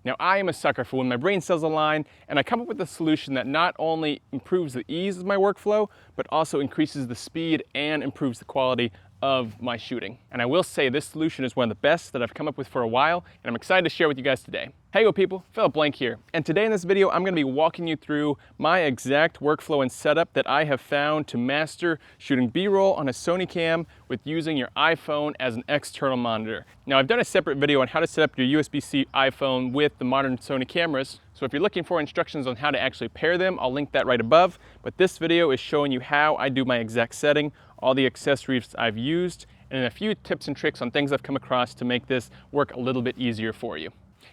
Now, I am a sucker for when my brain cells align, and I come up with a solution that not only improves the ease of my workflow, but also increases the speed and improves the quality of my shooting. And I will say this solution is one of the best that I've come up with for a while, and I'm excited to share with you guys today. Hey go people, Philip Blank here, and today in this video I'm going to be walking you through my exact workflow and setup that I have found to master shooting B-roll on a Sony cam with using your iPhone as an external monitor. Now, I've done a separate video on how to set up your USB-C iPhone with the modern Sony cameras, so if you're looking for instructions on how to actually pair them, I'll link that right above. But this video is showing you how I do my exact setting, all the accessories I've used, and a few tips and tricks on things I've come across to make this work a little bit easier for you.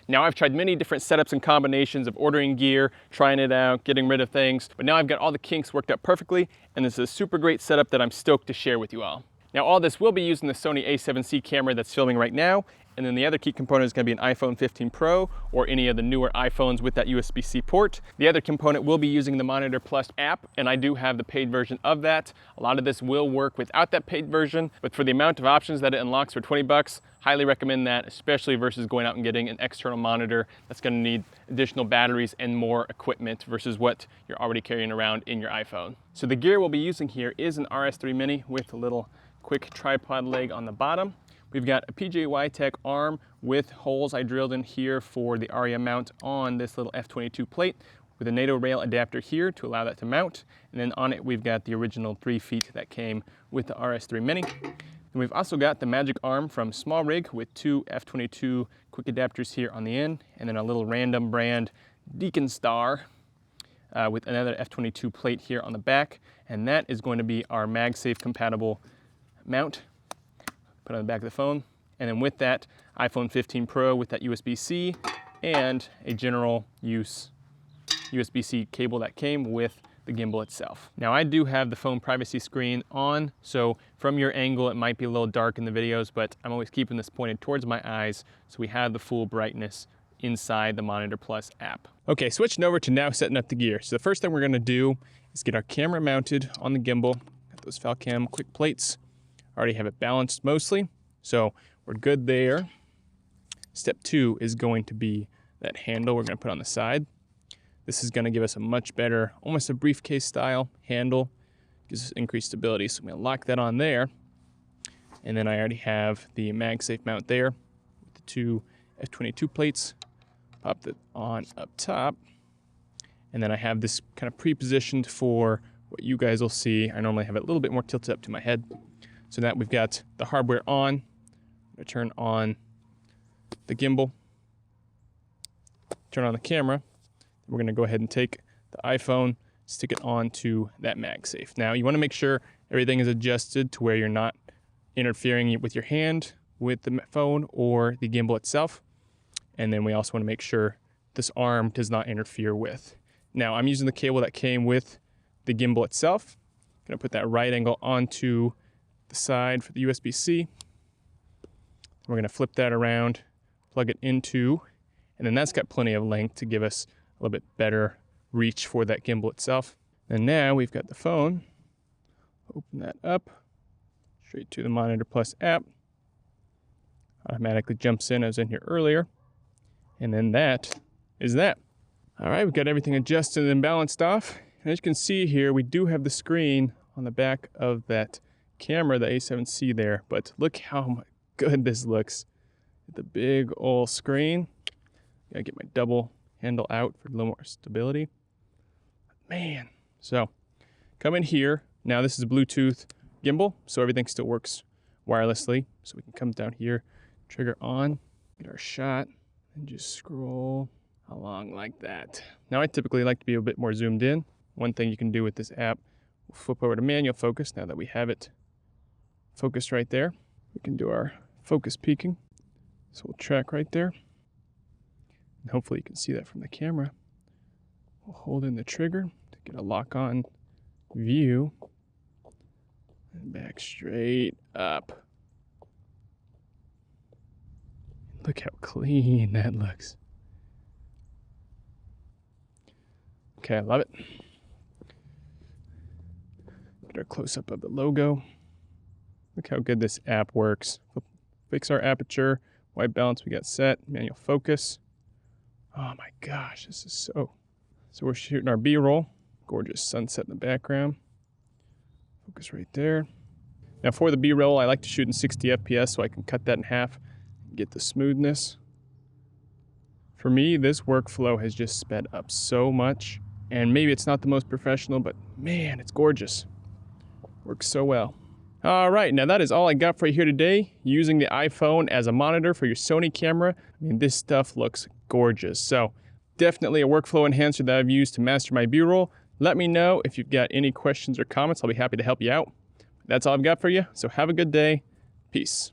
Now, I've tried many different setups and combinations of ordering gear, trying it out, getting rid of things, but now I've got all the kinks worked out perfectly, and this is a super great setup that I'm stoked to share with you all. Now, all this will be using the Sony a7C camera that's filming right now, and then the other key component is going to be an iPhone 15 Pro or any of the newer iPhones with that USB-C port. The other component will be using the Monitor Plus app, and I do have the paid version of that. A lot of this will work without that paid version, but for the amount of options that it unlocks for 20 bucks, highly recommend that, especially versus going out and getting an external monitor that's going to need additional batteries and more equipment versus what you're already carrying around in your iPhone. So the gear we'll be using here is an RS3 Mini with a little quick tripod leg on the bottom. We've got a PJ Tech arm with holes I drilled in here for the ARIA mount on this little F22 plate with a NATO rail adapter here to allow that to mount. And then on it, we've got the original 3 feet that came with the RS3 Mini. And we've also got the Magic arm from Small Rig with 2 F22 quick adapters here on the end, and then a little random brand Deacon Star with another F22 plate here on the back. And that is going to be our MagSafe compatible mount. Put on the back of the phone, and then with that, iPhone 15 Pro with that USB-C and a general use USB-C cable that came with the gimbal itself. Now, I do have the phone privacy screen on, so from your angle, it might be a little dark in the videos, but I'm always keeping this pointed towards my eyes so we have the full brightness inside the Monitor Plus app. Okay, switching over to now setting up the gear. So the first thing we're gonna do is get our camera mounted on the gimbal. Got those Falcam quick plates. Already have it balanced mostly, so we're good there. Step 2 is going to be that handle we're going to put on the side. This is going to give us a much better, almost a briefcase style handle. Gives us increased stability, so I'm going to lock that on there. And then I already have the MagSafe mount there with the 2 F22 plates. Pop that on up top. And then I have this kind of pre-positioned for what you guys will see. I normally have it a little bit more tilted up to my head. So now we've got the hardware on. I'm going to turn on the gimbal, turn on the camera. We're going to go ahead and take the iPhone, stick it onto that MagSafe. Now, you want to make sure everything is adjusted to where you're not interfering with your hand with the phone or the gimbal itself. And then we also want to make sure this arm does not interfere with. Now, I'm using the cable that came with the gimbal itself. I'm going to put that right angle onto the side for the USB-C. We're going to flip that around, plug it into, and then that's got plenty of length to give us a little bit better reach for that gimbal itself. And now we've got the phone. Open that up, straight to the Monitor Plus app. Automatically jumps in, I was in here earlier. And then that is that. All right, we've got everything adjusted and balanced off. And as you can see here, we do have the screen on the back of that camera, the A7C there, but look how good this looks. The big old screen. Gotta get my double handle out for a little more stability. Man, so come in here. Now this is a Bluetooth gimbal, so everything still works wirelessly. So we can come down here, trigger on, get our shot, and just scroll along like that. Now I typically like to be a bit more zoomed in. One thing you can do with this app, we'll flip over to manual focus now that we have it focused right there. We can do our focus peaking. So we'll track right there. And hopefully you can see that from the camera. We'll hold in the trigger to get a lock-on view. And back straight up. Look how clean that looks. Okay, I love it. Get our close-up of the logo. Look how good this app works. Fix our aperture, white balance we got set, manual focus. Oh my gosh, this is so we're shooting our B-roll. Gorgeous sunset in the background. Focus right there. Now for the B-roll, I like to shoot in 60 FPS so I can cut that in half and get the smoothness. For me, this workflow has just sped up so much. And maybe it's not the most professional, but man, it's gorgeous. Works so well. All right, now that is all I got for you here today. Using the iPhone as a monitor for your Sony camera, I mean, this stuff looks gorgeous. So definitely a workflow enhancer that I've used to master my B-roll. Let me know if you've got any questions or comments. I'll be happy to help you out. That's all I've got for you. So have a good day. Peace.